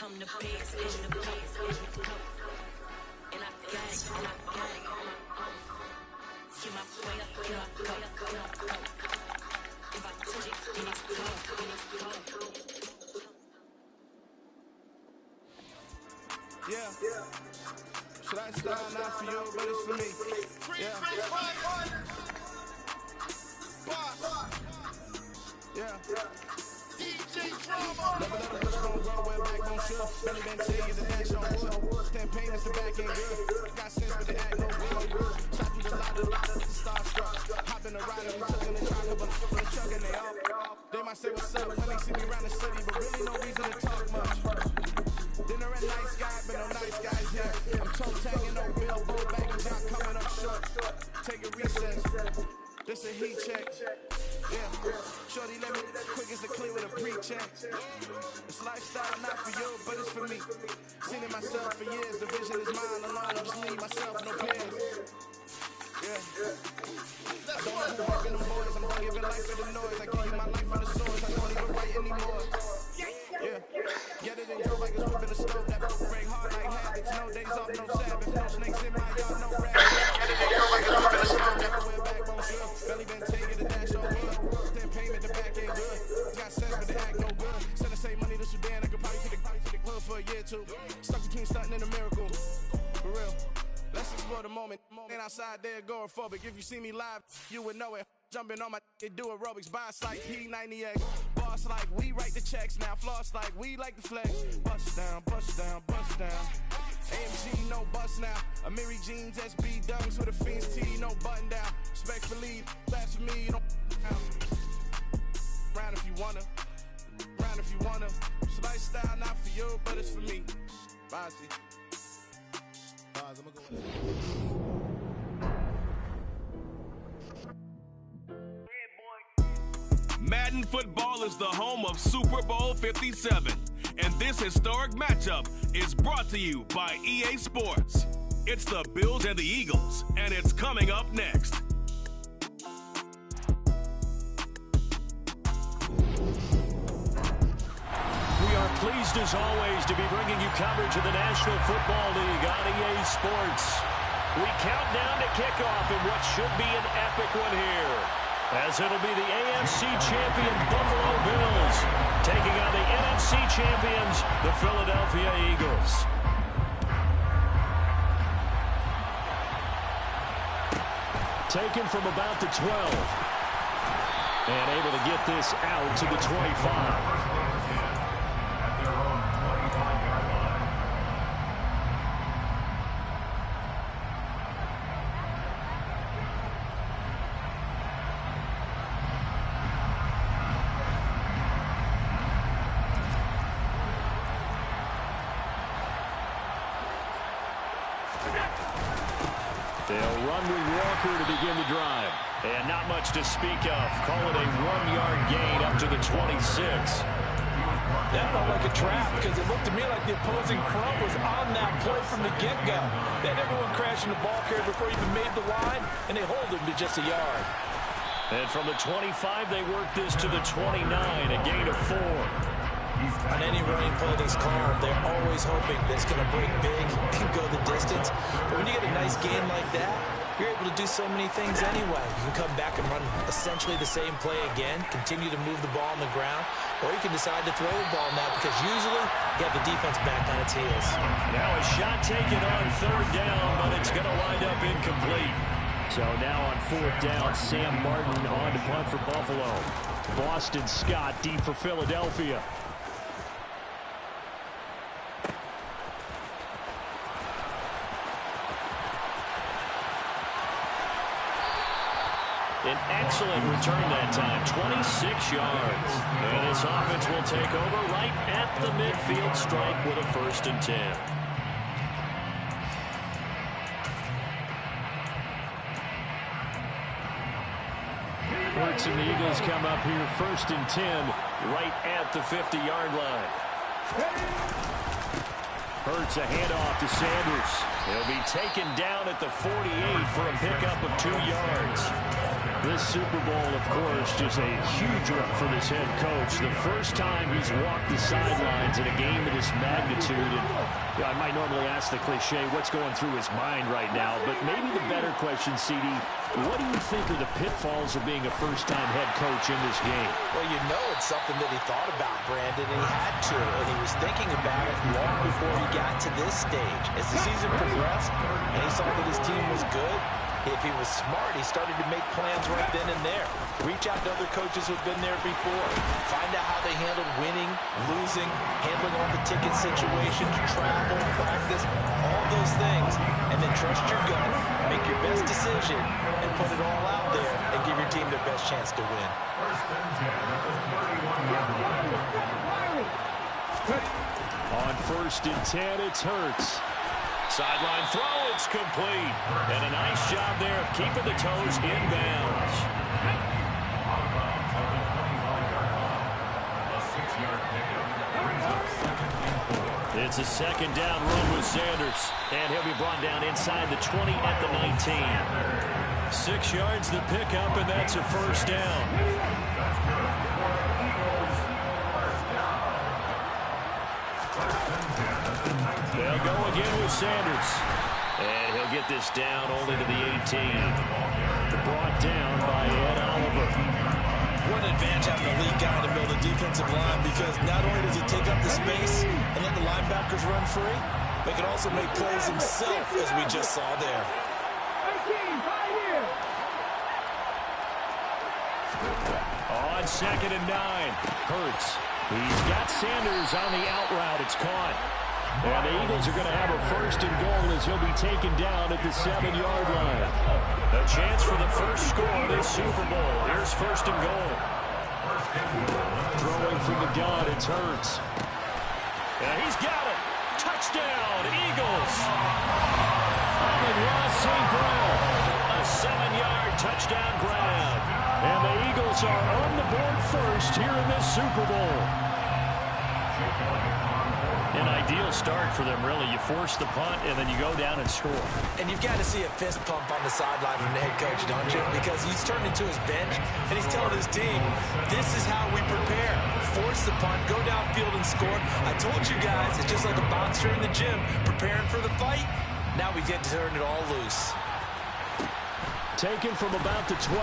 I'm the best in the place. And I got it, and I got it. Get my way up, get my way up. If I touch it, then it's cold. Yeah. Should I style not for you, but it's for me. Yeah. Yeah. DJ Drama. Never let a bitch gon' grow where back gon' show. Belly been tell you the dash on wood. 10 payments, the back ain't good. Got sense, but the act no good. Shot through the lot of starstruck. Hop in the rider, we took in the truck, but I'm chugging they off. They might say what's up when they see me around the city, but really no reason to talk much. Dinner at nice guy, but no nice guys here. I'm toe tagging, no billboard, bagging John coming up short. Take a recess. This a heat check. Yeah. Shorty let me quick as a clear with a pre-check. It's lifestyle not for you, but it's for me. Seen it myself for years. The vision is mine alone. I just need myself, no peers. Yeah. I don't know who working them boys. I'm not giving life for the noise. I give you my life for the source. I don't even write anymore. Yeah. Get it and go like it's whipping the stove. That break hard like habits. No days off, no Sabbath. No snakes in my yard, no rabbits. Get it and go like it's whipping the stove. Never wear backbone shield. Belly been taking the dash on wood. 10 payment, the back ain't good. Got sense, but the act no good. Send the same money to Sudan. I could probably take the hood for a year or two. Stuck between stunting and a miracle. For real. Let's explore the moment. Ain't outside there agoraphobic. If you see me live, you would know it. Jumping on my do aerobics, boss like P90X. Boss like we write the checks now. Floss like we like the flex. Bust down, bust down, bust down. AMG, no bust now. Amiri jeans, SB dunks with a Fiends T, no button down. Respectfully, that's for me, you don't round if you wanna. Round if you wanna. It's lifestyle not for you, but it's for me. Bossy. I'm gonna go Madden Football is the home of Super Bowl 57, and this historic matchup is brought to you by EA Sports. It's the Bills and the Eagles, and it's coming up next. We are pleased as always to be bringing you coverage of the National Football League on EA Sports. We count down to kickoff in what should be an epic one here, as it'll be the AFC champion Buffalo Bills taking on the NFC champions, the Philadelphia Eagles. Taken from about the 12. And able to get this out to the 25. They'll run with Walker to begin the drive. And not much to speak of. Call it a 1-yard gain up to the 26. That felt like a trap because it looked to me like the opposing front was on that play from the get-go. They had everyone crashing the ball carrier before he even made the line, and they hold him to just a yard. And from the 25, they work this to the 29, a gain of 4. On any running play that's called, they're always hoping that it's going to break big and go the distance. But when you get a nice game like that, you're able to do so many things anyway. You can come back and run essentially the same play again, continue to move the ball on the ground, or you can decide to throw the ball now because usually you have the defense back on its heels. Now a shot taken on 3rd down, but it's going to wind up incomplete. So now on 4th down, Sam Martin on to punt for Buffalo. Boston Scott deep for Philadelphia. An excellent return that time, 26 yards. And this offense will take over right at the midfield strike with a 1st and 10. Hurts and the Eagles come up here 1st and 10 right at the 50-yard line. Hurts a handoff to Sanders. He'll be taken down at the 48 for a pickup of 2 yards. This Super Bowl, of course, just a huge one for this head coach. The first time he's walked the sidelines in a game of this magnitude. And I might normally ask the cliche, what's going through his mind right now? But maybe the better question, CD, what do you think are the pitfalls of being a first-time head coach in this game? Well, you know it's something that he thought about, Brandon, and he had to. And he was thinking about it long before he got to this stage. As the season progressed and he saw that his team was good, if he was smart, he started to make plans right then and there. Reach out to other coaches who've been there before. Find out how they handled winning, losing, handling all the ticket situations, travel, practice, all those things. And then trust your gut, make your best decision, and put it all out there and give your team their best chance to win. On 1st and 10, it's Hurts. Sideline throw, it's complete. And a nice job there of keeping the toes inbounds. It's a 2nd down run with Sanders. And he'll be brought down inside the 20 at the 19. 6 yards the pickup, and that's a 1st down. They'll go again with Sanders. And he'll get this down only to the 18. Brought down by Ed Oliver. What an advantage having a lead guy in the middle of the defensive line, because not only does he take up the space and let the linebackers run free, but he can also make plays himself, as we just saw there. On 2nd and 9, Hurts. He's got Sanders on the out route. It's caught. And the Eagles are going to have a 1st and goal as he'll be taken down at the 7-yard line. A chance for the first score this Super Bowl. Here's 1st and goal. Throwing from the gun, it's Hurts. And he's got it. Touchdown, Eagles. Amon-Ra St. Brown. A 7-yard touchdown grab. And the Eagles are on the board first here in this Super Bowl. An ideal start for them, really. You force the punt, and then you go down and score. And you've got to see a fist pump on the sideline from the head coach, don't you? Because he's turned into his bench, and he's telling his team, this is how we prepare. Force the punt, go downfield and score. I told you guys, it's just like a boxer in the gym, preparing for the fight. Now we get to turn it all loose. Taken from about the 12.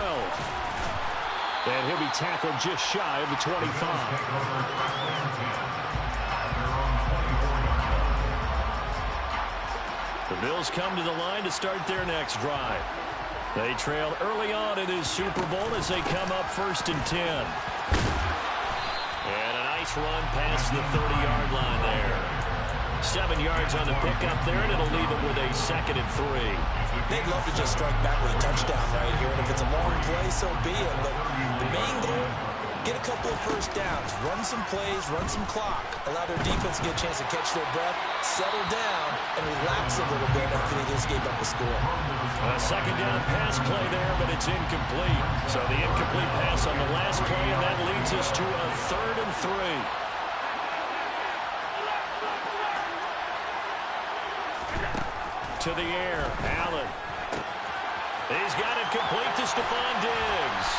And he'll be tackled just shy of the 25. The Bills come to the line to start their next drive. They trailed early on in this Super Bowl as they come up 1st and 10. And a nice run past the 30-yard line there. 7 yards on the pickup there, and it'll leave them with a 2nd and 3. They'd love to just strike back with a touchdown right here, and if it's a long play, so be it. But the main goal, get a couple of 1st downs, run some plays, run some clock, allow their defense to get a chance to catch their breath, settle down, and relax a little bit after they just gave up a score. A 2nd down pass play there, but it's incomplete. So the incomplete pass on the last play, and that leads us to a 3rd and 3. To the air, Allen. He's got it complete to Stephon Diggs.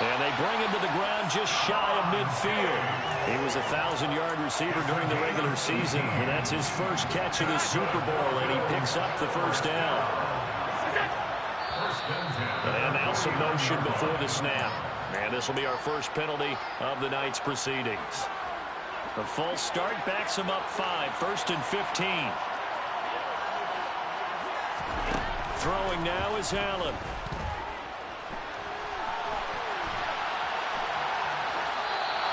And they bring him to the ground just shy of midfield. He was a 1,000-yard receiver during the regular season, and that's his first catch of the Super Bowl, and he picks up the 1st down. And now some motion before the snap. And this will be our first penalty of the night's proceedings. The false start backs him up 5, 1st and 15. Throwing now is Allen.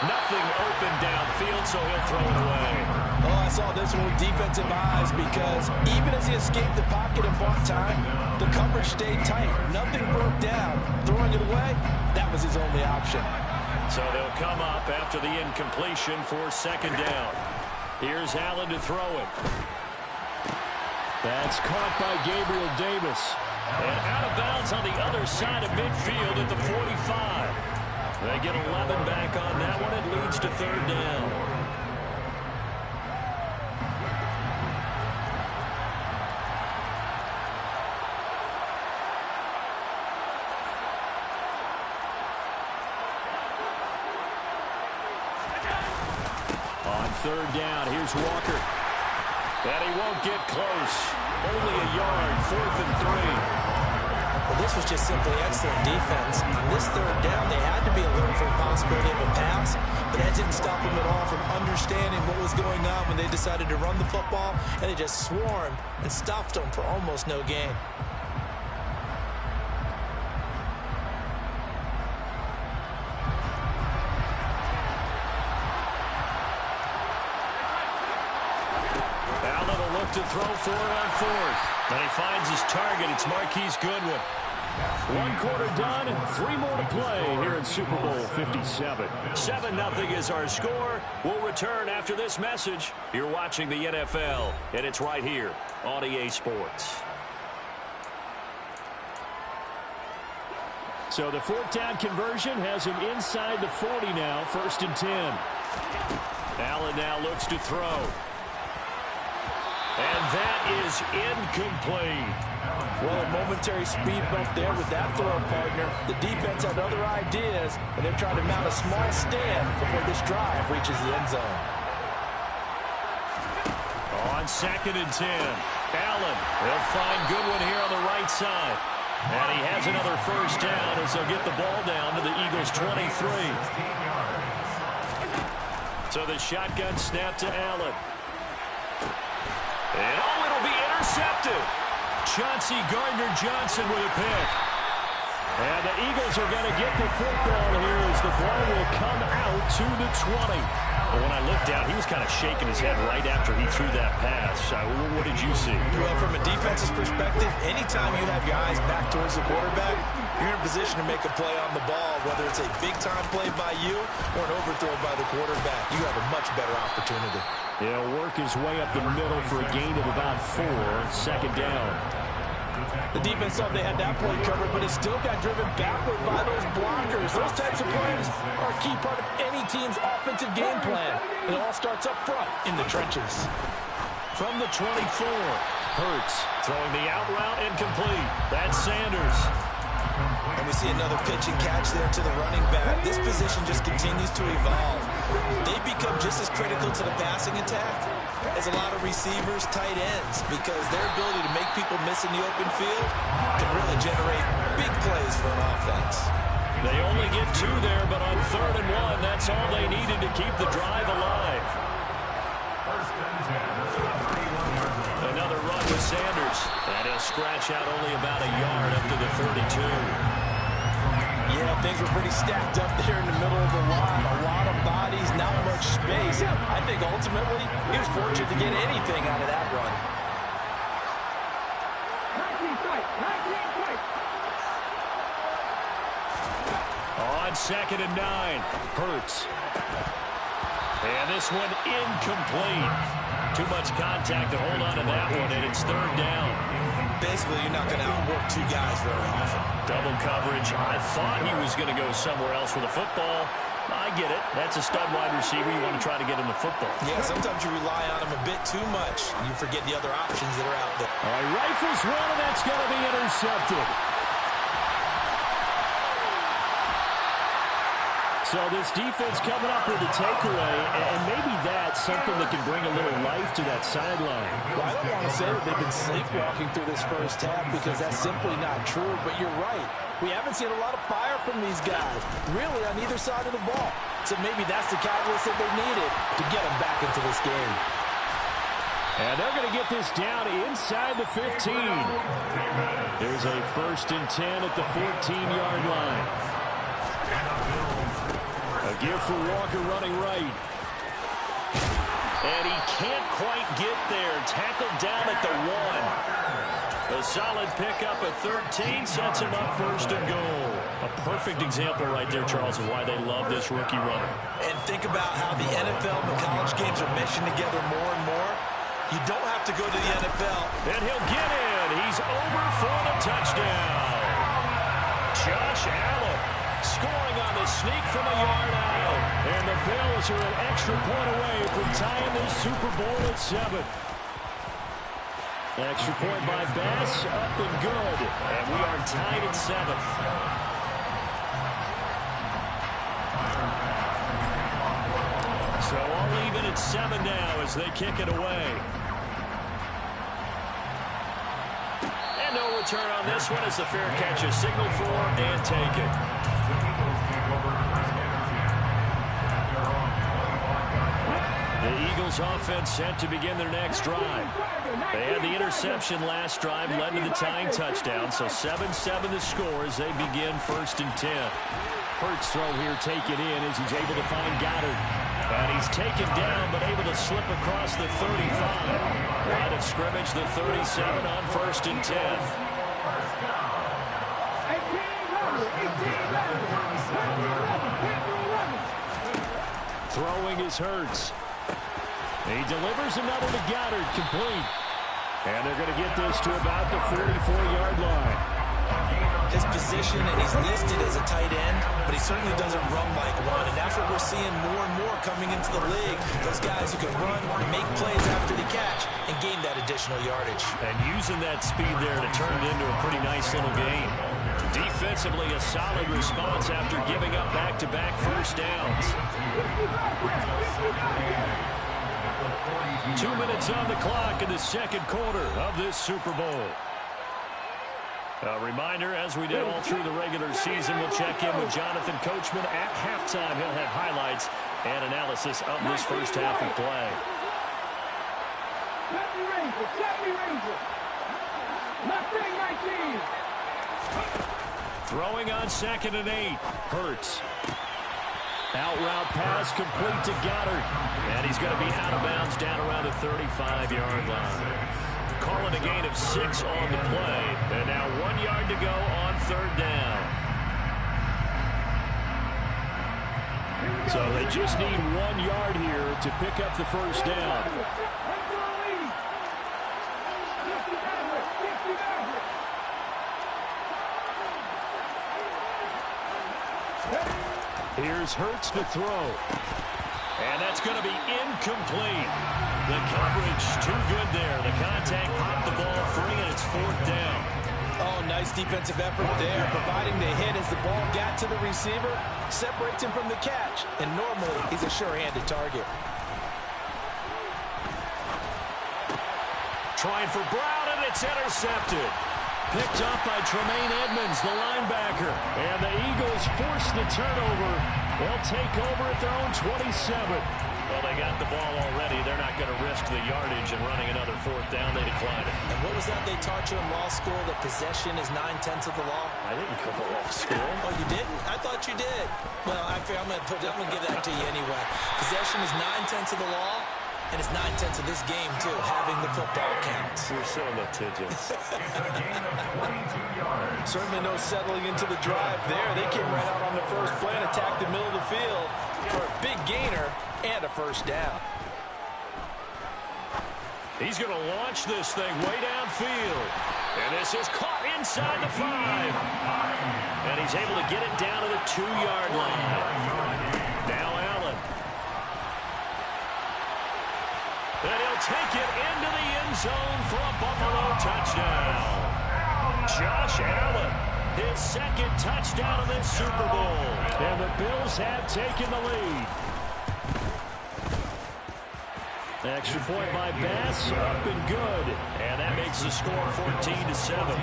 Nothing open downfield, so he'll throw it away. Oh, I saw this one with defensive eyes, because even as he escaped the pocket and bought time, the coverage stayed tight. Nothing broke down. Throwing it away, that was his only option. So they'll come up after the incompletion for 2nd down. Here's Allen to throw it. That's caught by Gabriel Davis. And out of bounds on the other side of midfield at the 45. They get 11 back on that one. It leads to 3rd down. third down. Here's Walker. And he won't get close. Only a yard, 4th and 3. Well, this was just simply excellent defense. On this third down, they had to be alert for the possibility of a pass, but that didn't stop them at all from understanding what was going on when they decided to run the football, and they just swarmed and stopped them for almost no gain. Allen will look to throw for it on 4th. And he finds his target. It's Marquise Goodwin. 1 quarter done, 3 more to play here in Super Bowl 57. 7-0 is our score. We'll return after this message. You're watching the NFL, and it's right here on EA Sports. So the 4th down conversion has him inside the 40 now, 1st and 10. Allen now looks to throw. And that is incomplete. Well, a momentary speed bump there with that throw partner. The defense had other ideas, and they're trying to mount a small stand before this drive reaches the end zone. On 2nd and 10, Allen will find Goodwin here on the right side. And he has another first down as they'll get the ball down to the Eagles' 23. So the shotgun snap to Allen. And it'll be intercepted. Chauncey Gardner-Johnson with a pick. And the Eagles are going to get the football here as the ball will come out to the 20. But when I looked down, he was kind of shaking his head right after he threw that pass. What did you see? Well, from a defense's perspective, anytime you have your eyes back towards the quarterback, you're in a position to make a play on the ball, whether it's a big-time play by you or an overthrow by the quarterback. You have a much better opportunity. He'll work his way up the middle for a gain of about 4, 2nd down. The defense thought they had that play covered, but it still got driven backward by those blockers. Those types of plays are a key part of any team's offensive game plan. It all starts up front in the trenches. From the 24, Hurts throwing the out route incomplete. That's Sanders. And we see another pitch and catch there to the running back. This position just continues to evolve. They become just as critical to the passing attack as a lot of receivers, tight ends, because their ability to make people miss in the open field can really generate big plays for an offense. They only get 2 there, but on 3rd and 1, that's all they needed to keep the drive alive. Another run with Sanders. And he'll scratch out only about a yard up to the 32. Yeah, things were pretty stacked up there in the middle of the line. A lot of bodies, not much space. I think ultimately he was fortunate to get anything out of that run. On 2nd and 9, Hurts. And this one incomplete. Too much contact to hold on to that one, and it's 3rd down. Basically, you're not going to outwork 2 guys very often. Double coverage. I thought he was going to go somewhere else with the football. I get it. That's a stud wide receiver. You want to try to get him the football. Yeah, sometimes you rely on him a bit too much. You forget the other options that are out there. All right, rifles one, and that's going to be intercepted. So this defense coming up with a takeaway, and maybe that's something that can bring a little life to that sideline. Well, I don't want to say that they've been sleepwalking through this first half because that's simply not true, but you're right. We haven't seen a lot of fire from these guys, really on either side of the ball. So maybe that's the catalyst that they needed to get them back into this game. And they're going to get this down inside the 15. There's a 1st and 10 at the 14-yard line. A give for Walker running right. And he can't quite get there. Tackled down at the 1. A solid pickup at 13 sets him up 1st and goal. A perfect example right there, Charles, of why they love this rookie runner. And think about how the NFL and the college games are meshing together more and more. You don't have to go to the NFL. And he'll get in. He's over for the touchdown. Josh Allen scoring on the sneak from a yard out. And the Bills are an extra point away from tying this Super Bowl at 7. Extra point by Bass, up and good. And we are tied at 7. So I'll leave it at and 7 now as they kick it away. And no return on this one as the fair catch is signaled for and taken. The Eagles offense set to begin their next drive. They had the interception last drive, led to the tying touchdown, so 7-7 the score as they begin 1st and 10. Hurts throw here taken in as he's able to find Goddard. And he's taken down but able to slip across the 35. Line of scrimmage, the 37 on 1st and 10. Throwing is Hurts. He delivers another to Goddard, complete. And they're going to get this to about the 44-yard line. His position, and he's listed as a tight end, but he certainly doesn't run like one. And that's what we're seeing more and more coming into the league. Those guys who can run, make plays after the catch, and gain that additional yardage. And using that speed there to turn it into a pretty nice little game. Defensively, a solid response after giving up back-to-back first downs. 2 minutes on the clock in the second quarter of this Super Bowl. A reminder, as we did all through the regular season, we'll check in with Jonathan Coachman at halftime. He'll have highlights and analysis of this first half of play. Throwing on 2nd and 8. Hurts. Out route pass complete to Goddard. And he's going to be out of bounds down around the 35-yard line. Calling a gain of 6 on the play. And now 1 yard to go on 3rd down. So they just need 1 yard here to pick up the first down. Here's Hurts to throw. And that's going to be incomplete. The coverage too good there. The contact popped the ball free, and it's 4th down. Oh, nice defensive effort there, providing the hit as the ball got to the receiver, separates him from the catch, and normally he's a sure-handed target. Trying for Brown, and it's intercepted. Picked up by Tremaine Edmonds, the linebacker. And the Eagles force the turnover. They'll take over at their own 27. Well, they got the ball already. They're not going to risk the yardage and running another 4th down. They decline it. And what was that they taught you in law school, that possession is 9/10 of the law? I didn't go to law school. Oh, you didn't? I thought you did. Well, I'm going to give that to you anyway. Possession is 9/10 of the law. And it's 9/10 of this game, too, having the football counts. You're so litigious. Certainly no settling into the drive there. They came right out on the first play and attacked the middle of the field for a big gainer and a first down. He's going to launch this thing way downfield. And this is caught inside the 5. And he's able to get it down to the 2-yard line. Now Allen. And he'll take it into the end zone for a Buffalo touchdown. Josh Allen, his 2nd touchdown of this Super Bowl. And the Bills have taken the lead. Extra point by Bass, up and good. And that makes the score 14-7.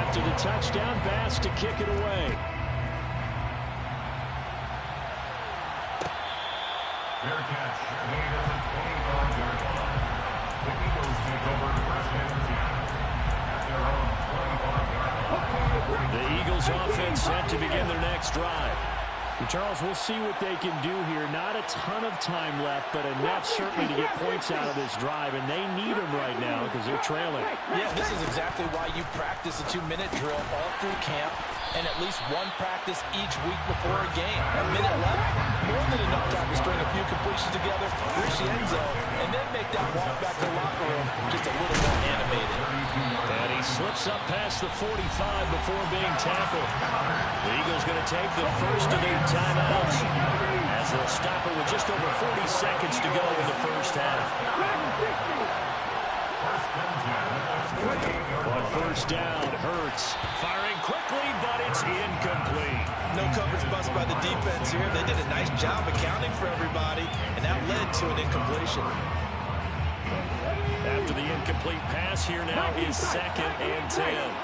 After the touchdown, Bass to kick it away. Fair catch, made at the 25-yard line. The Eagles take over first and 10 at their own 25-yard line. The Eagles offense set to begin their next drive. Charles, we'll see what they can do here. Not a ton of time left, but enough certainly to get points out of this drive, and they need them right now because they're trailing. Yeah, this is exactly why you practice a 2-minute drill all through camp and at least one practice each week before a game. A minute left, more than enough time to string a few completions together, reach the end zone, and then make that walk back to the locker room just a little more animated. And he slips up past the 45 before being tackled. The Eagles going to take the first of their timeouts as they'll stop it with just over 40 seconds to go in the first half. On first down, Hurts firing quickly, but it's incomplete. No coverage bust by the defense here. They did a nice job accounting for everybody, and that led to an incompletion. After the incomplete pass, here now is 2nd and 10.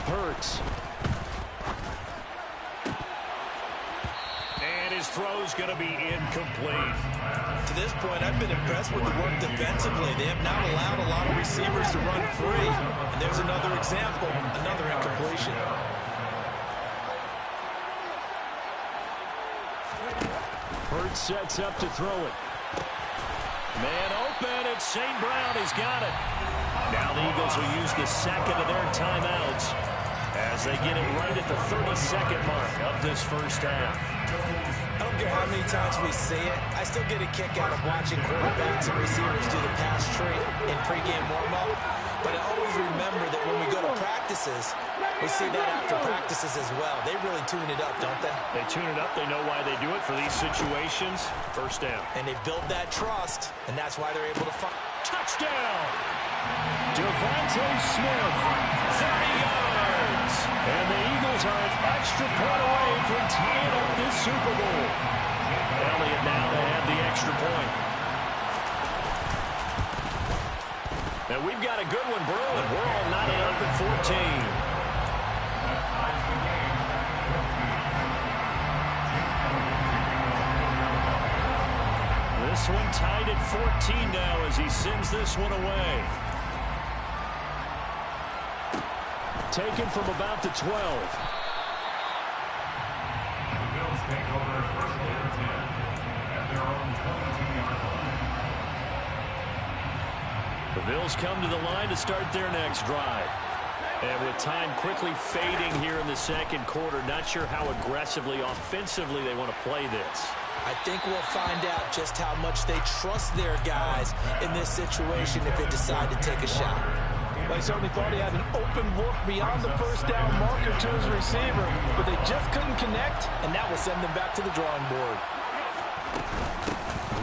Hurts. And his throw's going to be incomplete. To this point, I've been impressed with the work defensively. They have not allowed a lot of receivers to run free. And there's another example, another incompletion. Hurts sets up to throw it. Man open, it's St. Brown. He's got it. Now the Eagles will use the second of their timeouts as they get it right at the 32nd mark of this first half. I don't care how many times we see it, I still get a kick out of watching quarterbacks and receivers do the pass tree in pregame warm-up. But I always remember that when we go to practices, we see that after practices as well. They really tune it up, don't they? They tune it up. They know why they do it for these situations. First down. And they build that trust, and that's why they're able to find. Touchdown! Devontae Smith, 30 yards. And the Eagles are an extra point away from tying up this Super Bowl. Elliott now to have the extra point. Now we've got a good one brewing. We're all knotted up at 14. This one tied at 14 now as he sends this one away. Taken from about the 12. The Bills take over 1st and 10 at their own 22-yard line. The Bills come to the line to start their next drive. And with time quickly fading here in the second quarter, not sure how aggressively, offensively they want to play this. I think we'll find out just how much they trust their guys in this situation if they decide to take a shot. Well, he certainly thought he had an open look beyond the first down marker to his receiver, but they just couldn't connect, and that will send them back to the drawing board.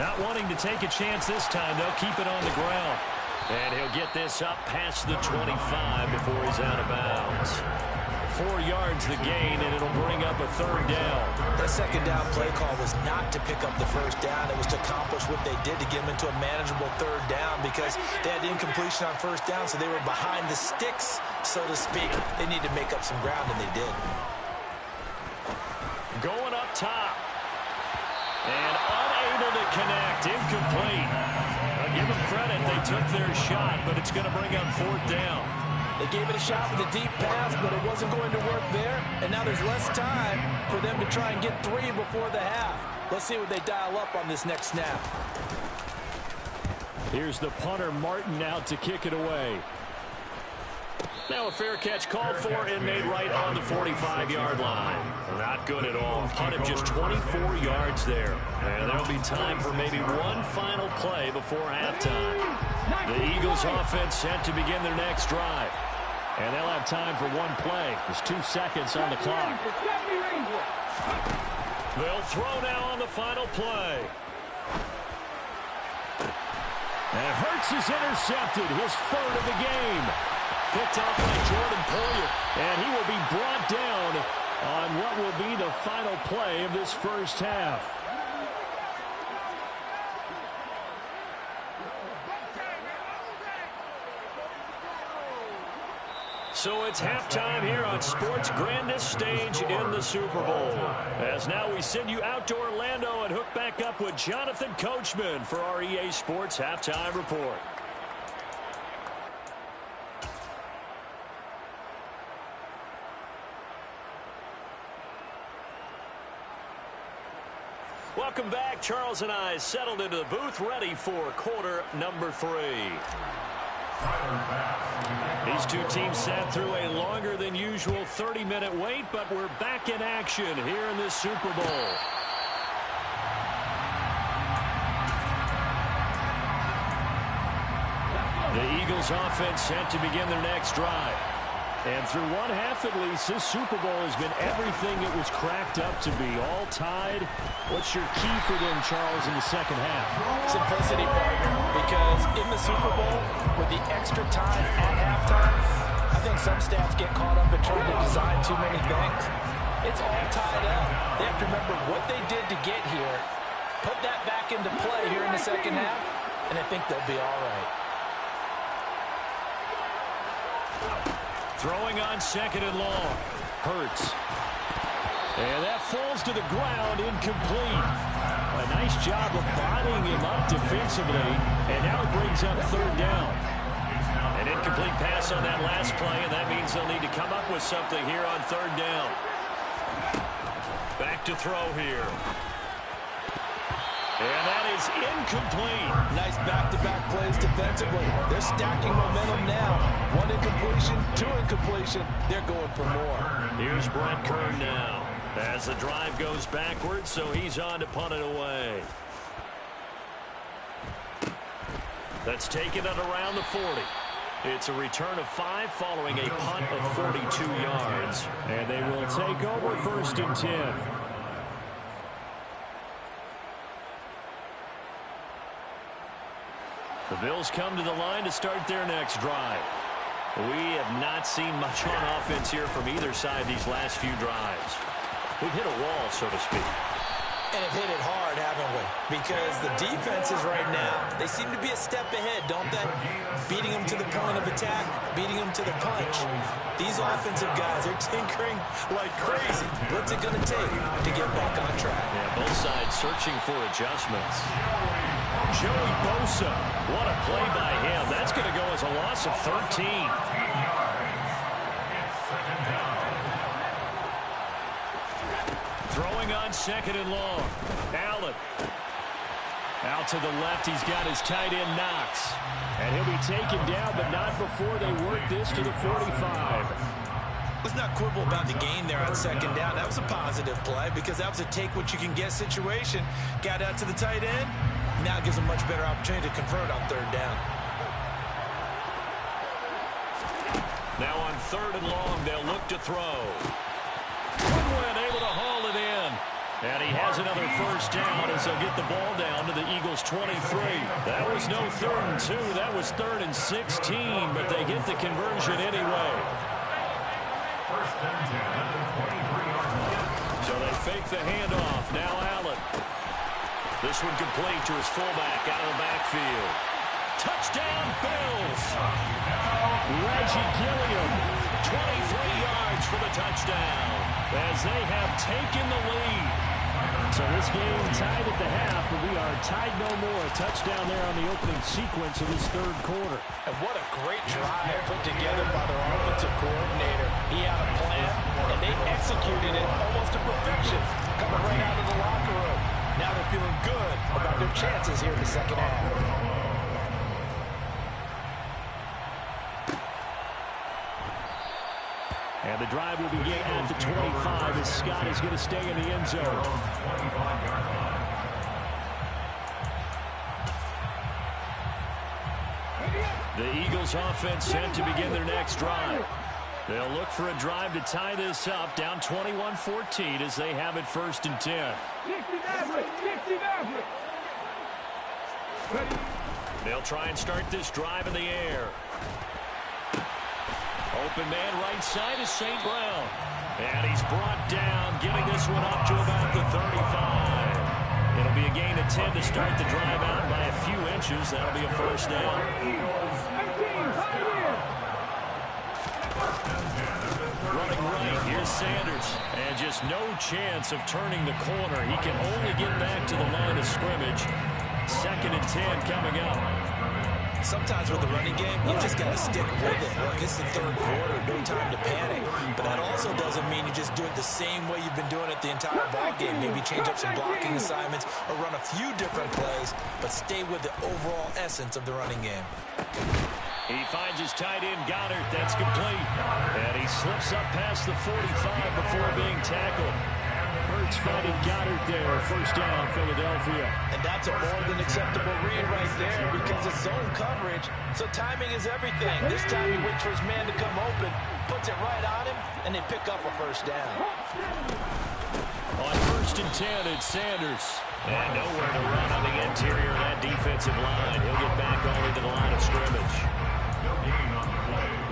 Not wanting to take a chance this time, they'll keep it on the ground. And he'll get this up past the 25 before he's out of bounds. 4 yards the gain, and it'll bring up a 3rd down. That second down play call was not to pick up the first down. It was to accomplish what they did to get them into a manageable 3rd down because they had incompletion on first down, so they were behind the sticks, so to speak. They need to make up some ground, and they did. Going up top. And unable to connect. Incomplete. I'll give them credit. They took their shot, but it's going to bring up 4th down. They gave it a shot with a deep pass, but it wasn't going to work there. And now there's less time for them to try and get 3 before the half. Let's see what they dial up on this next snap. Here's the punter, Martin, out to kick it away. Now a fair catch called for and made right on the 45-yard line. Not good at all. Punted just 24 yards there. And there'll be time for maybe one final play before halftime. The Eagles offense set to begin their next drive. And they'll have time for one play. There's 2 seconds on the clock. They'll throw now on the final play. And Hurts is intercepted, his 3rd of the game. Picked off by Jordan Poyer. And he will be brought down on what will be the final play of this first half. So it's halftime here on sports' grandest stage in the Super Bowl. As now we send you out to Orlando and hook back up with Jonathan Coachman for our EA Sports Halftime Report. Welcome back. Charles and I settled into the booth ready for quarter number 3. These two teams sat through a longer than usual 30-minute wait, but we're back in action here in this Super Bowl. The Eagles offense set to begin their next drive. And through one half at least, this Super Bowl has been everything it was cracked up to be. All tied. What's your key for them, Charles, in the second half? Simplicity, partner. Because in the Super Bowl, with the extra time at halftime, I think some staffs get caught up in trying to design too many things. It's all tied up. They have to remember what they did to get here, put that back into play here in the second half, and I think they'll be all right. Throwing on second and long. Hurts. And that falls to the ground, incomplete. A nice job of bodying him up defensively, and now it brings up third down. An incomplete pass on that last play, and that means they'll need to come up with something here on third down. Back to throw here. And that is incomplete. Nice back-to-back plays defensively. They're stacking momentum now. One incompletion, two incompletion. They're going for more. Here's Brent Kern now. As the drive goes backwards, so he's on to punt it away. That's taken at around the 40. It's a return of 5 following a punt of 42 yards. And they will take over first and 10. The Bills come to the line to start their next drive. We have not seen much on offense here from either side these last few drives. We've hit a wall, so to speak. And have hit it hard, haven't we? Because the defenses right now, they seem to be a step ahead, don't they? Beating them to the point of attack, beating them to the punch. These offensive guys are tinkering like crazy. What's it going to take to get back on track? Yeah, both sides searching for adjustments. Joey Bosa, what a play by him. That's going to go as a loss of 13. Throwing on second and long. Allen. Out to the left, he's got his tight end Knox. And he'll be taken down, but not before they work this to the 45. Let's not quibble about the gain there on second down. That was a positive play because that was a take-what-you-can-get situation. Got out to the tight end. Now gives a much better opportunity to convert on third down. Now on third and long, they'll look to throw. Goodwin able to haul it in. And he has another first down as they'll get the ball down to the Eagles' 23. That was no 3rd and 2. That was 3rd and 16, but they get the conversion anyway. So they fake the handoff. Now Allen. This one complete to his fullback out of the backfield. Touchdown, Bills. Reggie Gilliam, 23 yards for the touchdown as they have taken the lead. So this game tied at the half, but we are tied no more. A touchdown there on the opening sequence of this third quarter. And what a great drive put together by their offensive coordinator. He had a plan, and they executed it almost to perfection, coming right out of the locker room. Now they're feeling good about their chances here in the second half. And the drive will begin at the 25 as Scott is going to stay in the end zone. The Eagles offense set to begin their next drive. They'll look for a drive to tie this up, down 21-14 as they have it first and 10. They'll try and start this drive in the air. Open man right side is St. Brown. And he's brought down, getting this one up to about the 35. It'll be a gain of 10 to start the drive out by a few inches. That'll be a first down. Running right, here's Sanders. And just no chance of turning the corner. He can only get back to the line of scrimmage. 2nd and 10 coming up. Sometimes with the running game, you just got to stick with it. Look, it's the third quarter, no time to panic. But that also doesn't mean you just do it the same way you've been doing it the entire ball game. Maybe change up some blocking assignments or run a few different plays, but stay with the overall essence of the running game. He finds his tight end, Goddard. That's complete. And he slips up past the 45 before being tackled. Hurts finding Goddard there. First down, Philadelphia. And that's a more than acceptable read right there because it's zone coverage, so timing is everything. This time he waits for his man to come open, puts it right on him, and they pick up a first down. On 1st and 10, it's Sanders. And nowhere to run on the interior of that defensive line. He'll get back only to the line of scrimmage.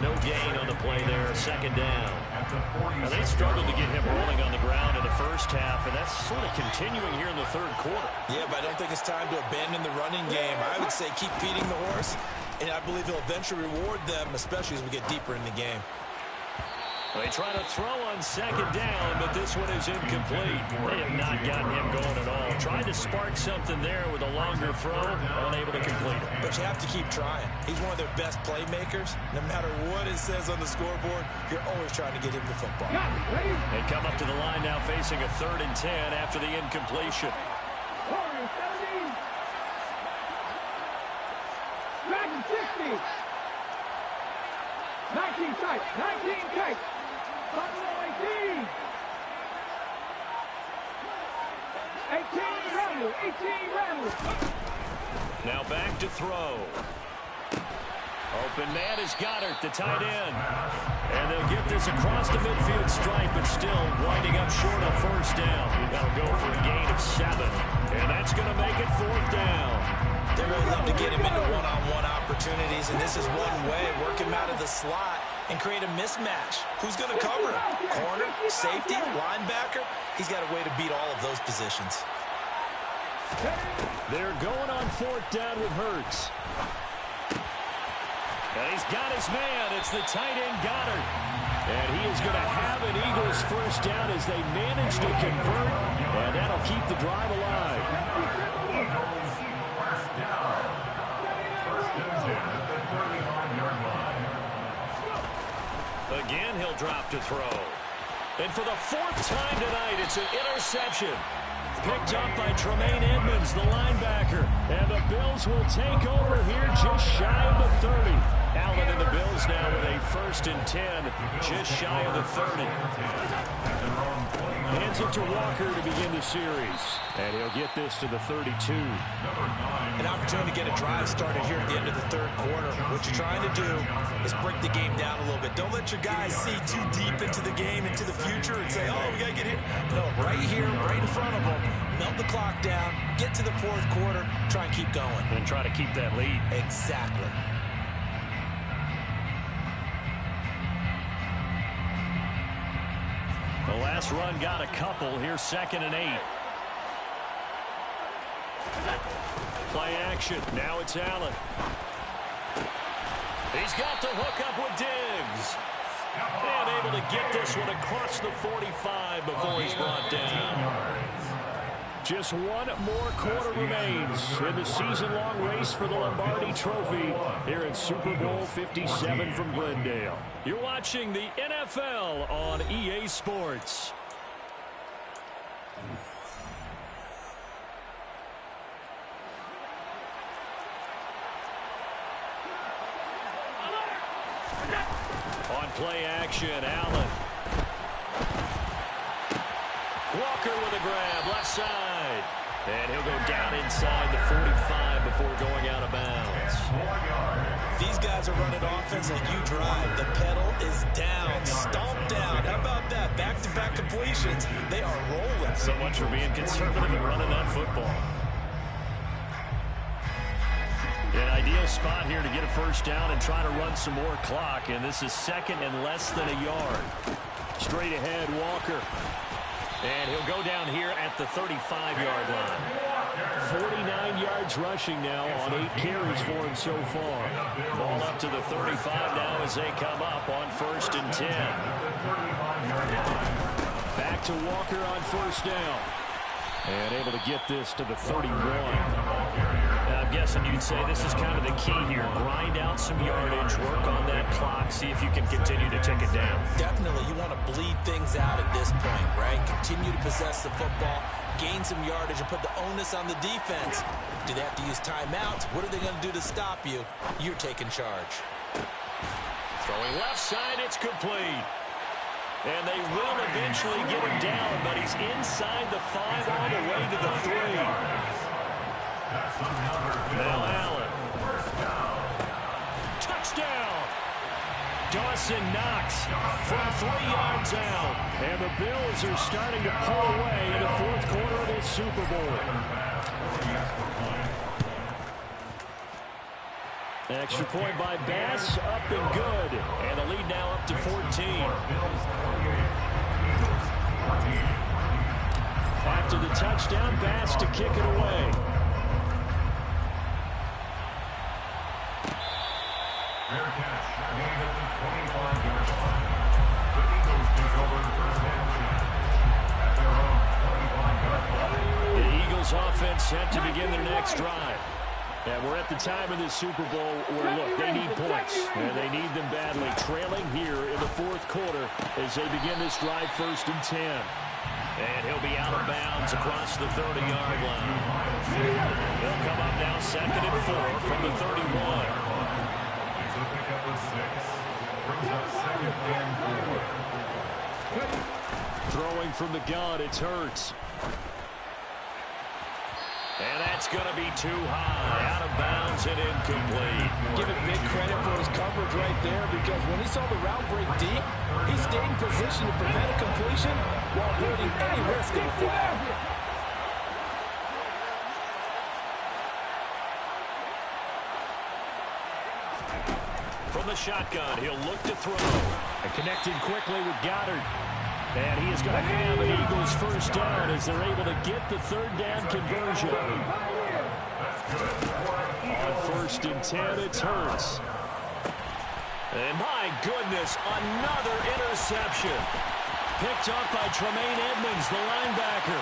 No gain on the play there. Second down. Now, they struggled to get him rolling on the ground in the first half, and that's sort of continuing here in the third quarter. Yeah, but I don't think it's time to abandon the running game. I would say keep feeding the horse, and I believe he'll eventually reward them, especially as we get deeper in the game. They try to throw on second down, but this one is incomplete. They have not gotten him going at all. Tried to spark something there with a longer throw, unable to complete it. But you have to keep trying. He's one of their best playmakers. No matter what it says on the scoreboard, you're always trying to get him the football. They come up to the line now facing a 3rd and 10 after the incompletion. Back to 60. 19 tight. 19 tight. 18. 18 Randall. 18 Randall. Now back to throw. Open man is Goddard, the tight end. And they'll get this across the midfield stripe, but still winding up short of first down. That'll go for a gain of 7. And that's going to make it 4th down. They really love to get him into one-on-one opportunities, and this is one way. Work him out of the slot and create a mismatch. Who's going to cover him? Corner, safety, linebacker? He's got a way to beat all of those positions. They're going on 4th down with Hurts. And he's got his man. It's the tight end Goddard. And he is going to have an Eagles first down as they manage to convert. And that'll keep the drive alive. Again, he'll drop to throw. And for the 4th time tonight, it's an interception. Picked up by Tremaine Edmonds, the linebacker. And the Bills will take over here just shy of the 30. Allen and the Bills now with a 1st and 10, just shy of the 30. Hands it to Walker to begin the series. And he'll get this to the 32. An opportunity to get a drive started here at the end of the 3rd quarter. What you're trying to do is break the game down a little bit. Don't let your guys see too deep into the game, into the future, and say, oh, we got to get here. No, right here, right in front of them. Melt the clock down, get to the 4th quarter, try and keep going. And try to keep that lead. Exactly. The last run got a couple. Here's 2nd and 8. Play action. Now it's Allen. He's got the hook up with Diggs. And able to get this one across the 45 before he's brought down. Just one more quarter remains in the season-long race for the Lombardi Trophy here in Super Bowl 57 from Glendale. You're watching the NFL on EA Sports. On play action, Allen. Walker with a grab, left side. And he'll go down inside the 45 before going out of bounds. These guys are running offense like you drive. The pedal is down, stomped down. How about that? Back-to-back completions. They are rolling. So much for being conservative and running that football. An ideal spot here to get a first down and try to run some more clock. And this is 2nd and less than a yard. Straight ahead, Walker. And he'll go down here at the 35-yard line. 49 yards rushing now on 8 carries for him so far. Ball up to the 35 now as they come up on 1st and 10. Back to Walker on 1st down. And able to get this to the 31. I'm guessing you'd say this is kind of the key here. Grind out some yardage, work on that clock, see if you can continue to tick it down. Definitely, you want to bleed things out at this point, right? Continue to possess the football, gain some yardage, and put the onus on the defense. Do they have to use timeouts? What are they going to do to stop you? You're taking charge. Throwing left side, it's complete. And they will eventually get him down, but he's inside the 5 all the way to the 3. Now Allen. Touchdown! Dawson Knox from 3 yards out. And the Bills are starting to pull away in the 4th quarter of this Super Bowl. Extra point by Bass, up and good. And the lead now up to 14. After the touchdown, Bass to kick it away. Fair catch. Gain at the 25-yard line. The Eagles take over first and 10 at their own 25-yard line. The Eagles offense set to begin their next drive. And we're at the time of this Super Bowl where, look, they need points. And they need them badly. Trailing here in the 4th quarter as they begin this drive 1st and 10. And he'll be out of bounds across the 30-yard line. He'll come up now 2nd and 4 from the 31. It's a pickup of 6. Brings up 2nd and 4. Throwing from the gun, it's Hurts. And that's going to be too high. Out of bounds and incomplete. Give him big credit for his coverage right there, because when he saw the route break deep, he stayed in position to prevent a completion while avoiding any risk of a flag. From the shotgun, he'll look to throw. And connecting quickly with Goddard. And he is going to have an Eagles first down as they're able to get the 3rd down conversion. On 1st and 10, it's Hurts. And my goodness, another interception. Picked up by Tremaine Edmonds, the linebacker.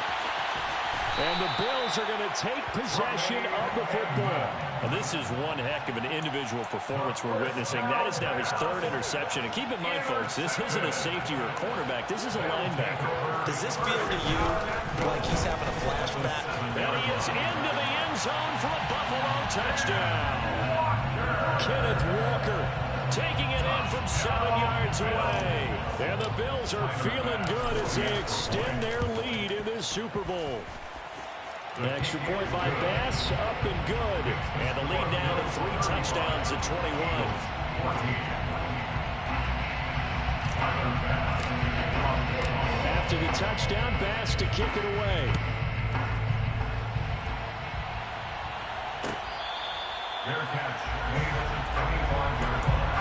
And the Bills are going to take possession of the football. And this is one heck of an individual performance we're witnessing. That is now his 3rd interception. And keep in mind, folks, this isn't a safety or a cornerback. This is a linebacker. Does this feel to you like he's having a flashback? And he is into the end zone for a Buffalo touchdown. Kenneth Walker taking it in from 7 yards away. And the Bills are feeling good as they extend their lead in this Super Bowl. Extra point by Bass, up and good. And the lead now to 3 touchdowns at 21. After the touchdown, Bass to kick it away. Fair catch. Made at the 25-yard line.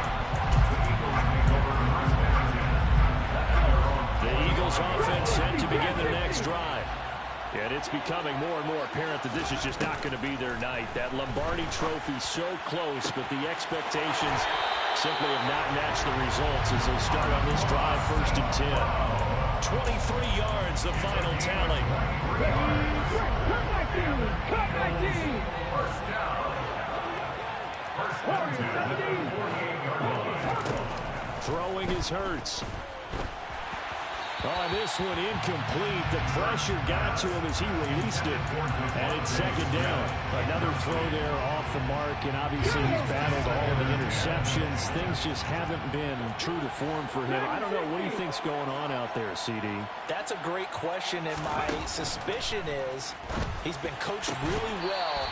The Eagles take over first and 10 at their own. The Eagles offense set to begin their next drive. And it's becoming more and more apparent that this is just not going to be their night. That Lombardi Trophy so close, but the expectations simply have not matched the results as they start on this drive 1st and 10. 23 yards, the final tally. Cut 19. First down. First and 10 at the 48-yard line. Throwing is Hurts. Oh, this one incomplete. The pressure got to him as he released it. And it's 2nd down. Another throw there off the mark, and obviously he's battled all of the interceptions. Things just haven't been true to form for him. I don't know. What do you think's going on out there, CD? That's a great question, and my suspicion is he's been coached really well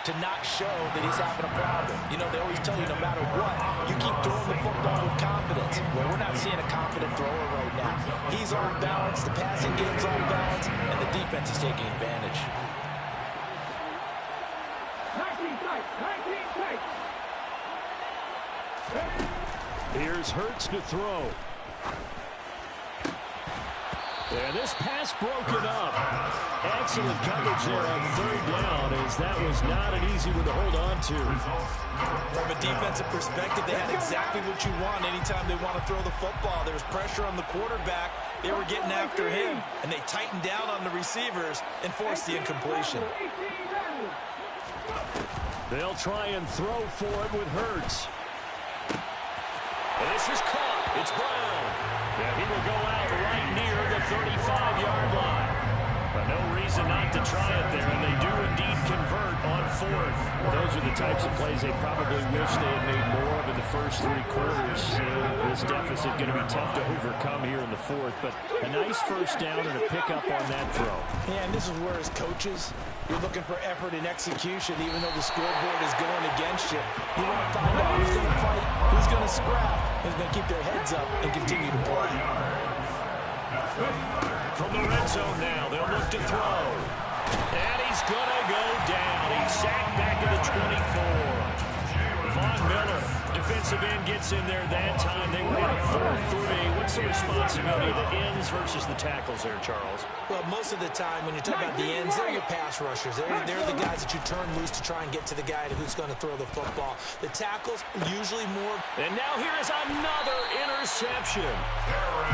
to not show that he's having a problem. You know, they always tell you no matter what, you keep throwing the football with confidence. Well, we're not seeing a confident thrower right now. He's off balance, the passing game's off balance, and the defense is taking advantage. 19 tight. 19 tight. Here's Hurts to throw. And this pass broken up. Excellent coverage there on 3rd down, as that was not an easy one to hold on to. From a defensive perspective, they had exactly what you want anytime they want to throw the football. There was pressure on the quarterback. They were getting after him, and they tightened down on the receivers and forced the incompletion. They'll try and throw for it with Hurts. And this is caught. It's Brown. Yeah, he will go out right near the 35-yard line. But no reason not to try it there, and they do indeed convert on 4th. Those are the types of plays they probably wish they had made more of in the 1st first 3 quarters. This deficit going to be tough to overcome here in the fourth, but a nice first down and a pickup on that throw. Yeah, and this is where as coaches, you're looking for effort and execution, even though the scoreboard is going against you. You want to find out who's going to fight, who's going to scrap, who's going to keep their heads up and continue to play. From the red zone now, they'll look to throw. And he's going to go down. He's sacked back to the 24. Von Miller, defensive end, gets in there that time. They were in a 4-3. What's the responsibility of the ends versus the tackles there, Charles? Well, most of the time when you talk about the ends, they're your pass rushers. They're the guys that you turn loose to try and get to the guy who's going to throw the football. The tackles, usually more. And now here is another interception.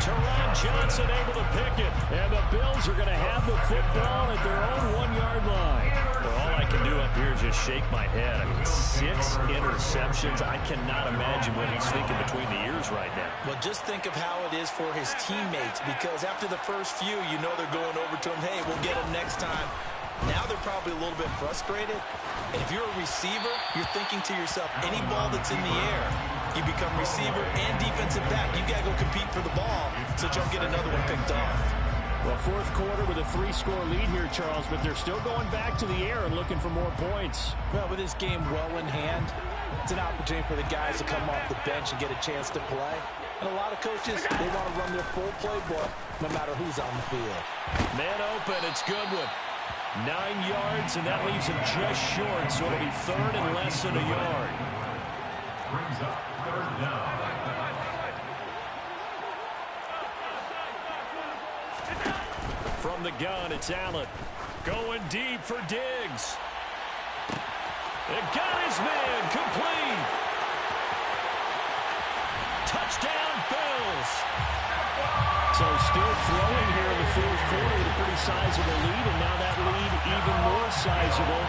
Teron Johnson able to pick it. And the Bills are going to have the football at their own 1-yard line. Well, all I can do up here is just shake my head. I mean, 6 interceptions. I cannot imagine what he's thinking between the ears right now. Well, just think of how it is for his teammates, because after the first few, you know they're going over to him, hey, we'll get him next time. Now they're probably a little bit frustrated. And if you're a receiver, you're thinking to yourself, any ball that's in the air, you become receiver and defensive back. You got to go compete for the ball so that you'll get another one picked off. Well, fourth quarter with a 3-score lead here, Charles, but they're still going back to the air and looking for more points. Well, with this game well in hand, it's an opportunity for the guys to come off the bench and get a chance to play. And a lot of coaches, they want to run their full playbook no matter who's on the field. Man open, it's Goodwin. 9 yards, and that leaves him just short, so it'll be third and less than a yard. Brings up third down. From the gun, it's Allen. Going deep for Diggs. It got his man, complete. Touchdown, Bills. So still throwing here in the fourth quarter with a pretty sizable lead, and now that lead even more sizable.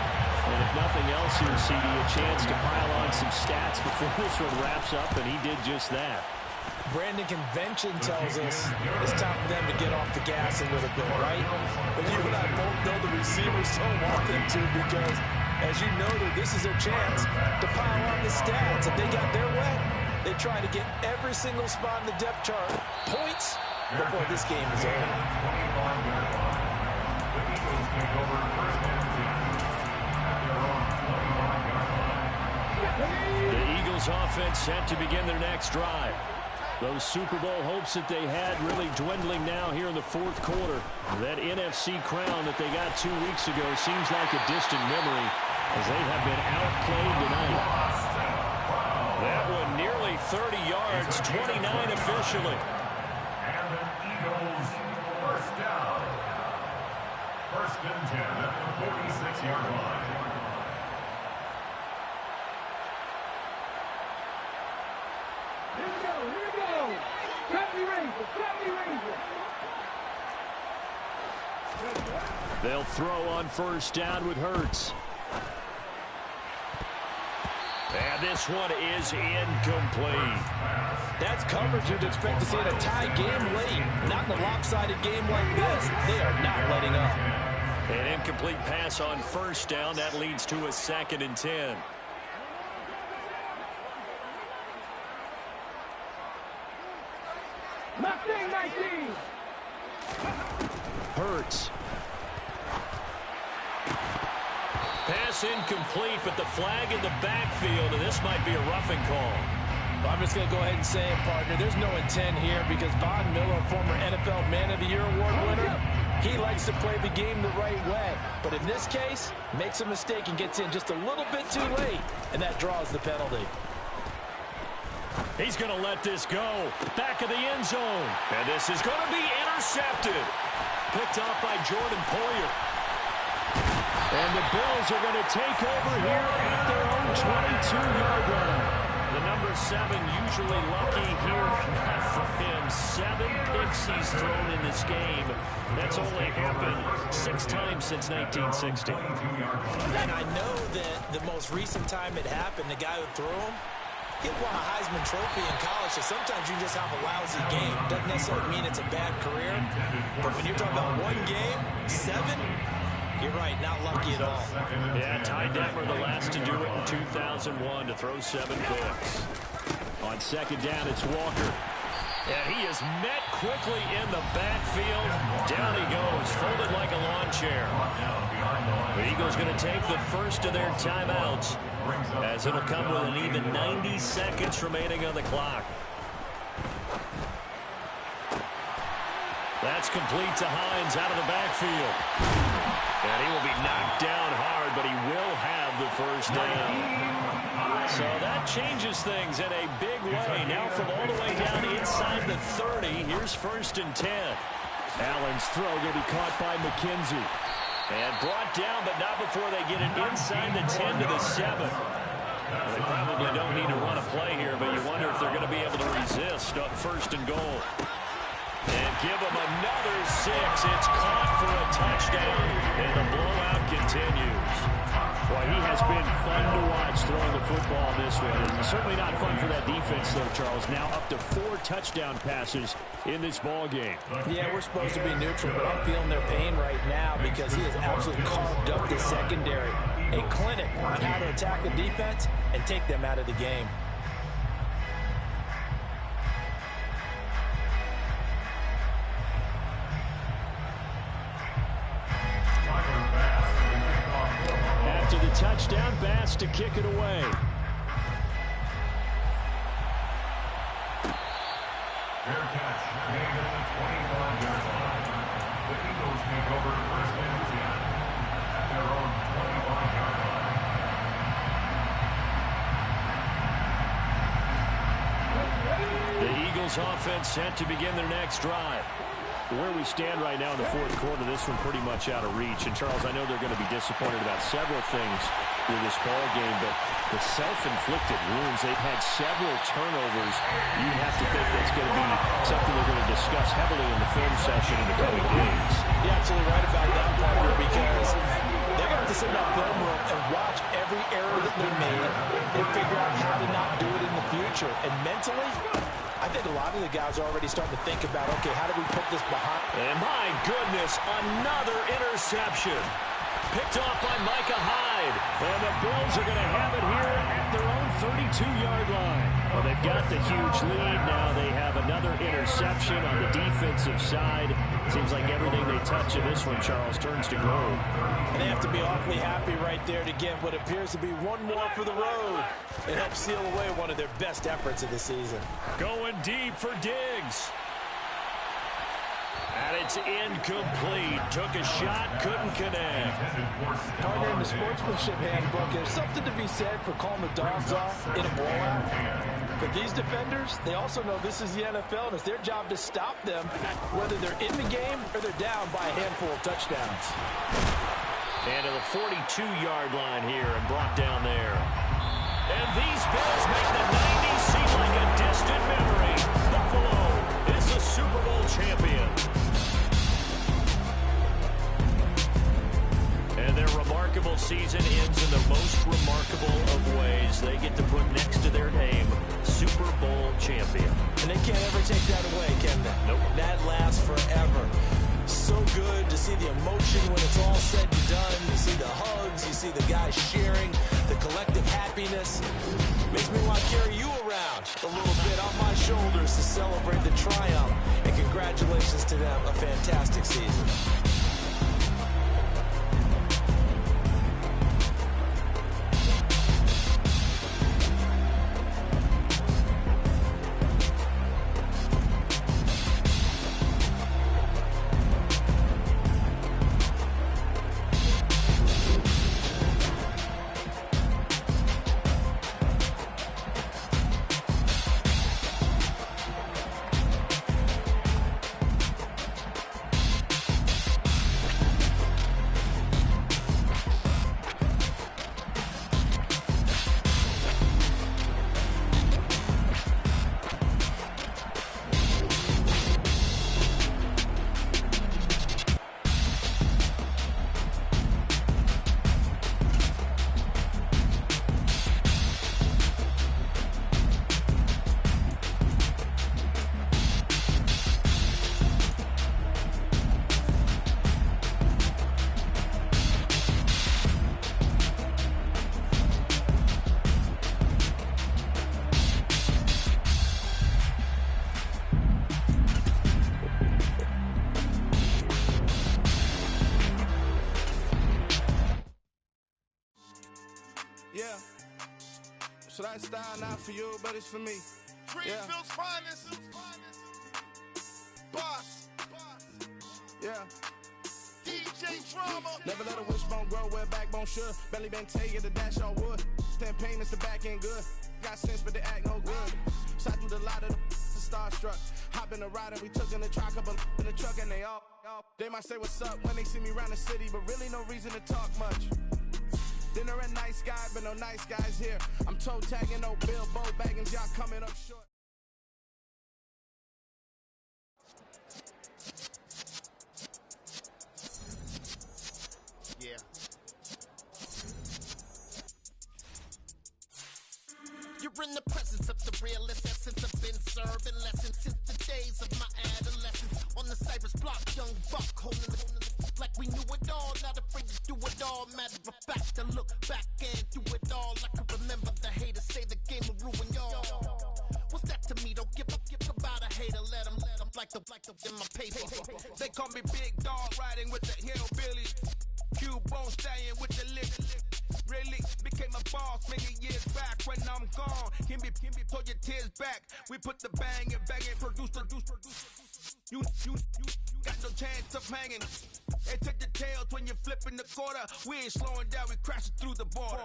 And if nothing else here, CD, a chance to pile on some stats before this one wraps up, and he did just that. Brandon, convention tells us it's time for them to get off the gas a little bit, right? But you and I both know the receivers don't want them to, because, as you noted, this is their chance to pile on the stats. If they got their way, they try to get every single spot in the depth chart points before this game is over. The Eagles offense set to begin their next drive. Those Super Bowl hopes that they had really dwindling now here in the fourth quarter. That NFC crown that they got 2 weeks ago seems like a distant memory, as they have been outplayed tonight. That one nearly 30 yards, 29 officially. And the Eagles first down. First and 10 at the 46-yard line. They'll throw on first down with Hurts. And this one is incomplete. That's coverage you'd expect to see in a tie game late. Not in a lopsided game like this. They are not letting up. An incomplete pass on first down. That leads to a 2nd and 10. Mustang 19. Hurts. Pass incomplete, but the flag in the backfield, and this might be a roughing call. Well, I'm just going to go ahead and say it, partner. There's no intent here, because Von Miller, former NFL Man of the Year award winner, he likes to play the game the right way. But in this case, makes a mistake and gets in just a little bit too late, and that draws the penalty. He's going to let this go. Back of the end zone. And this is going to be intercepted. Picked off by Jordan Poyer. And the Bills are going to take over here at their own 22-yard line. The number 7 usually lucky here for him. 7 picks he's thrown in this game. That's only happened 6 times since 1960. And I know that the most recent time it happened, the guy who threw him, he won a Heisman Trophy in college, so sometimes you just have a lousy game. Doesn't necessarily mean it's a bad career. But when you're talking about one game, 7, you're right, not lucky at all. Yeah, Ty Detmer, the last to do it in 2001, to throw 7 picks. On second down, it's Walker. And he is met quickly in the backfield. Down he goes, folded like a lawn chair. The Eagles going to take the first of their timeouts, as it'll come with an even 90 seconds remaining on the clock. That's complete to Hines out of the backfield. And he will be knocked down hard, but he will have the first down. So that changes things in a big way. Now from all the way down inside the 30, here's 1st and 10. Allen's throw going to be caught by McKenzie. And brought down, but not before they get it inside the 10 to the 7. They probably don't need to run a play here, but you wonder if they're going to be able to resist up 1st and goal. And give them another 6. It's caught for a touchdown. And the blowout continues. Well, he has been fun to watch throwing the football this way. It's certainly not fun for that defense, though, Charles. Now up to 4 touchdown passes in this ball game. Yeah, we're supposed to be neutral, but I'm feeling their pain right now because he has absolutely carved up the secondary. A clinic on how to attack the defense and take them out of the game. After the touchdown, Bass to kick it away. Fair catch, made at the 25-yard line. The Eagles take over 1st and 10 at their own 25-yard line. The Eagles offense set to begin their next drive. Where we stand right now in the 4th quarter, this one pretty much out of reach. And, Charles, I know they're going to be disappointed about several things with this ball game, but the self-inflicted wounds, they've had several turnovers. You have to think that's going to be something they're going to discuss heavily in the film session in the coming days. You're absolutely right about that, Parker, because they're going to have to sit in that film room and watch every error that they made and figure out how to not do it in the future. And mentally, I think a lot of the guys are already starting to think about, okay, how do we put this behind? And my goodness, another interception. Picked off by Micah Hyde. And the Bills are going to have it here at their own 32-yard line. Well, they've got the huge lead. Now they have another interception on the defensive side. Seems like everything they touch in this one, Charles, turns to gold. And they have to be awfully happy right there to get what appears to be one more for the road. It helps seal away one of their best efforts of the season. Going deep for Diggs. And it's incomplete. Took a shot, couldn't connect. Partner, in the sportsmanship handbook, there's something to be said for calling the dogs off in a blowout. But these defenders, they also know this is the NFL, and it's their job to stop them, whether they're in the game or they're down by a handful of touchdowns. And to the 42-yard line here and brought down there. And these Bills make the 90s seem like a distant memory. Buffalo is the Super Bowl champion. And their remarkable season ends in the most remarkable of ways. They get to put next to their name, Super Bowl champion. And they can't ever take that away, can they? Nope. That lasts forever. So good to see the emotion when it's all said and done. You see the hugs, you see the guys sharing, the collective happiness. Makes me want to carry you around a little bit on my shoulders to celebrate the triumph. And congratulations to them, a fantastic season. So that style not for you, but it's for me. Greenville's finest. Boss. Yeah. DJ Drama. Never let a wishbone grow where a backbone should. Belly been tell you the dash on wood. 10 payments, the back end good. Got sense, but they act no good. So I do the lot of the starstruck. Hop in the ride and we took in the truck, couple in the truck and they all. They might say what's up when they see me around the city, but really no reason to talk much. Dinner a nice guy, but no nice guys here. I'm toe tagging, no Bilbo Baggins, y'all coming up short. Yeah. You're in the presence of the realest essence. I've been serving lessons since the days of my adolescence. On the Cypress block, young buck holding it like we knew it all. Not afraid to do it all. Matter of fact, to look back and do it all. I can remember the haters say the game will ruin y'all. What's that to me? Don't give about a hater. Let them like the in my paper. They call me Big Dog, riding with the hillbillies. Q-Bone stallion with the lick. Really became a boss many years back. When I'm gone, can be pull your tears back. We put the bang and produce. You got no chance of hanging. They take the tails when you're flipping the quarter. We ain't slowing down, we crashing through the border.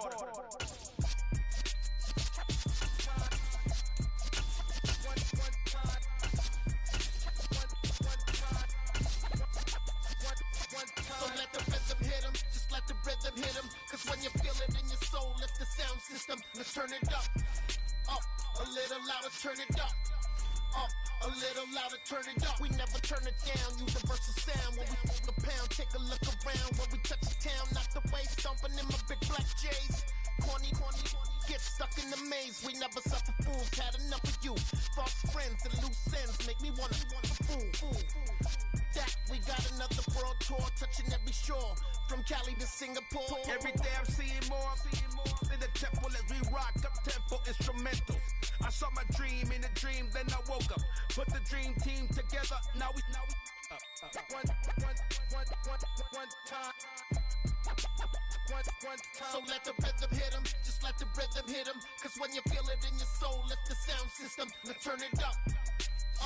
So let the rhythm hit him, just let the rhythm hit him. Cause when you feel it in your soul, lift the sound system. Let's turn it up, a little louder, turn it up. A little louder, turn it up. We never turn it down, universal sound. When we move the pound, take a look around. When we touch the town, knock the way, stomping in my big black J's. Corny, get stuck in the maze. We never suffer fools, had enough of you. False friends and loose ends make me wanna fool. That we got another world tour, touching every shore, from Cali to Singapore. Every day I'm seeing more in the temple as we rock up tempo instrumentals. I saw my dream in a dream, then I woke up. Put the dream team together, now we one time. So let the rhythm hit him, just let the rhythm hit him. Cause when you feel it in your soul, lift the sound system. Let's turn it up,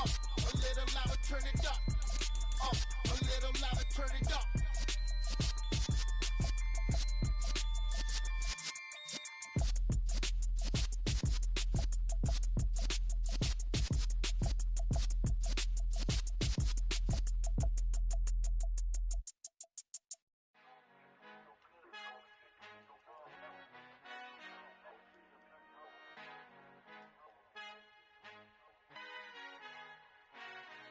a little louder, turn it up. A little louder, turn it up.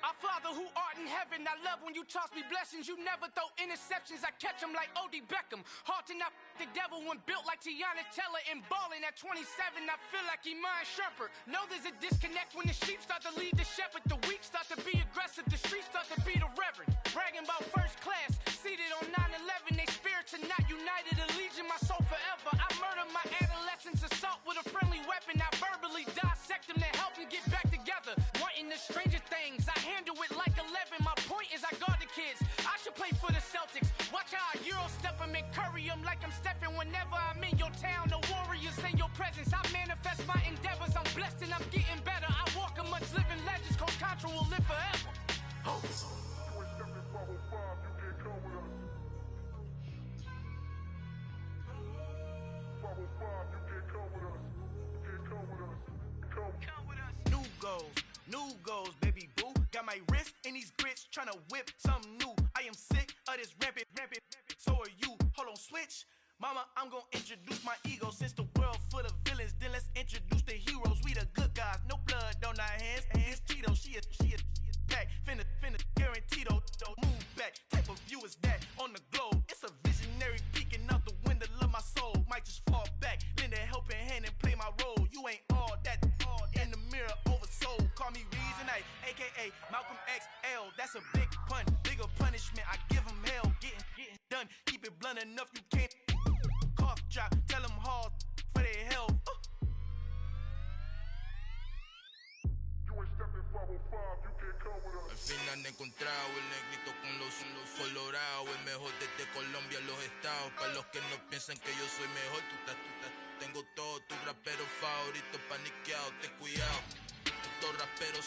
Our Father who art in heaven, I love when you toss me blessings. You never throw interceptions, I catch them like O.D. Beckham. Halting out the devil when built like Tiana Teller. And balling at 27, I feel like Iman Shumpert. Know there's a disconnect when the sheep start to lead the shepherd. The weak start to be aggressive, the streets start to be the reverend. Bragging about first class, seated on 9/11. They spirits are not united, allegiance my soul forever. I murder my adolescence, assault with a friendly weapon. I verbally dissect them to help them get back together. Wanting the stranger things, I handle it like 11. My point is I guard the kids. I should play for the Celtics. Watch how I Euro step them and curry them like I'm Stephen. Whenever I'm in your town, the Warriors in your presence. I manifest my endeavors. I'm blessed and I'm getting better. I walk amongst living legends. Coach Contra will live forever. Oh. New goals, baby boo. Got my wrist in these grits, tryna whip something new. I am sick of this rampant. So are you. Hold on, switch. Mama, I'm gonna introduce my ego. Since the world full of villains, then let's introduce the heroes. We the good guys, no blood on our hands. Hands Tito, she a pack. Finna, guaranteed. Move back. Type of view is that on the globe? It's a visionary peeking out the window of my soul. Might just fall back, lend a helping hand and play my role. You ain't all that. In the mirror, oversold. Call me Reason A, aka Malcolm XL. That's a big pun, bigger punishment. I give him hell, getting done. Keep it blunt enough, you can't. Cough drop, tell them hard for their health. You ain't stepping forward. Al fin han encontrado el negrito con los colorados, el mejor desde Colombia a los estados. Para los que no piensan que yo soy mejor, tengo todo, tu rapero favorito paniqueado, ten cuidado. Estos raperos